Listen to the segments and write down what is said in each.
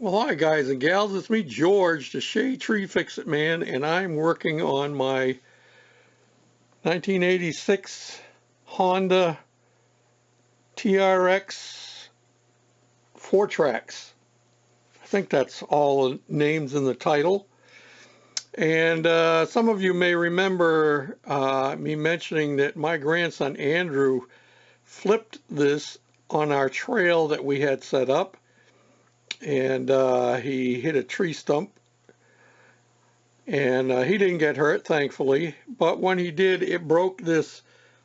Well, hi guys and gals, it's me George, the Shade Tree Fix-It Man, and I'm working on my 1986 Honda TRX Fourtrax. I think that's all the names in the title. And some of you may remember me mentioning that my grandson Andrew flipped this on our trail that we had set up. And he hit a tree stump, and he didn't get hurt, thankfully, but when he did, it broke this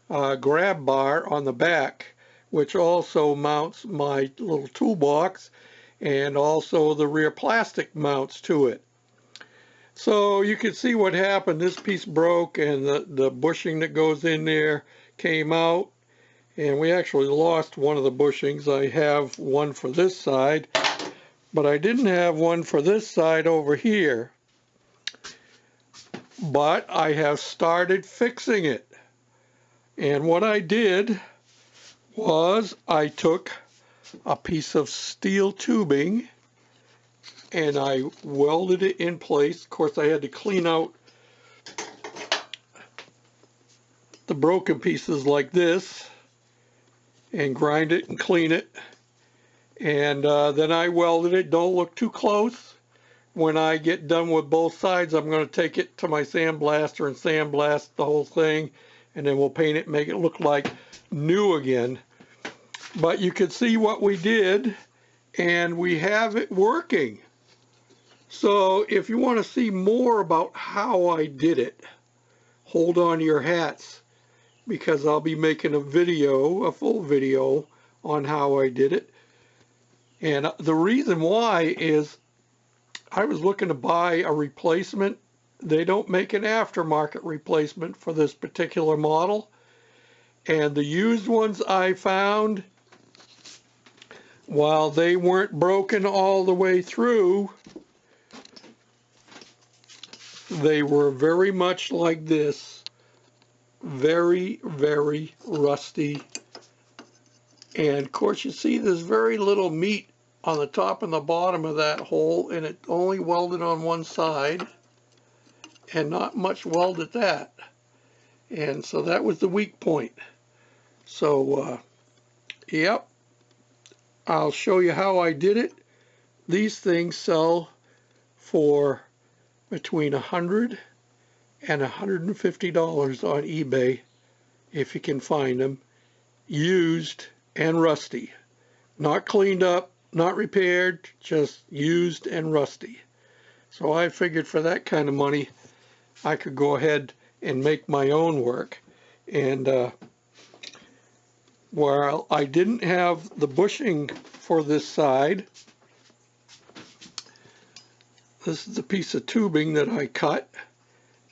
grab bar on the back, which also mounts my little toolbox, and also the rear plastic mounts to it. So you can see what happened. This piece broke, and the bushing that goes in there came out, and we actually lost one of the bushings. I have one for this side, but I didn't have one for this side over here. But I have started fixing it. And what I did was I took a piece of steel tubing and I welded it in place. Of course, I had to clean out the broken pieces like this and grind it and clean it. And then I welded it. Don't look too close. When I get done with both sides, I'm going to take it to my sandblaster and sandblast the whole thing, and then we'll paint it, make it look like new again. But you can see what we did, and we have it working. So if you want to see more about how I did it, hold on to your hats, because I'll be making a video, a full video on how I did it. And the reason why is I was looking to buy a replacement. They don't make an aftermarket replacement for this particular model. And the used ones I found, while they weren't broken all the way through, they were very much like this. Very, very rusty. And of course you see there's very little meat on the top and the bottom of that hole, and it only welded on one side and not much weld at that. And so that was the weak point. So yep, I'll show you how I did it. These things sell for between $100 and $150 on eBay if you can find them, used and rusty, not cleaned up, not repaired, just used and rusty. So I figured for that kind of money I could go ahead and make my own work. And while I didn't have the bushing for this side, this is a piece of tubing that I cut.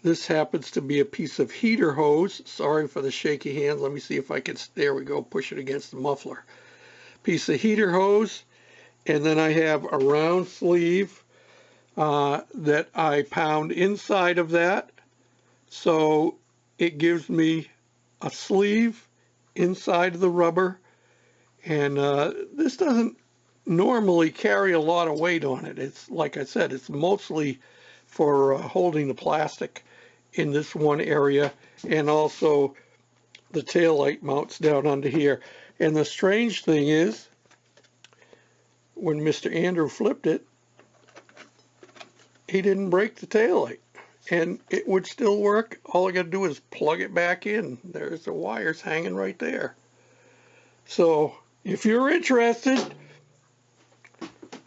This happens to be a piece of heater hose. Sorry for the shaky hands. Let me see if I can, there we go, push it against the muffler. Piece of heater hose, and then I have a round sleeve that I pound inside of that. So it gives me a sleeve inside of the rubber. And this doesn't normally carry a lot of weight on it. It's, like I said, it's mostly for holding the plastic in this one area, and also the taillight mounts down under here. And the strange thing is, when Mr. Andrew flipped it, he didn't break the taillight, and it would still work. All I got to do is plug it back in. There's the wires hanging right there. So if you're interested,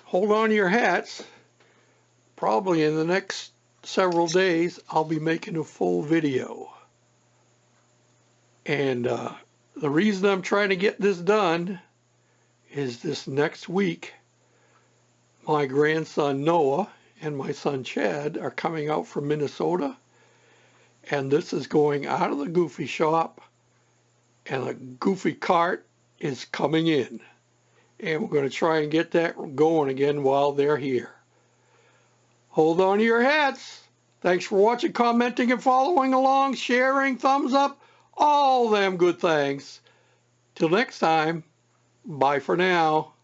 hold on to your hats. Probably in the next several days I'll be making a full video. And the reason I'm trying to get this done is this next week my grandson Noah and my son Chad are coming out from Minnesota, and this is going out of the Goofy shop, and a Goofy cart is coming in, and we're going to try and get that going again while they're here. Hold on to your hats. Thanks for watching, commenting, and following along, sharing, thumbs up, all them good things. Till next time, bye for now.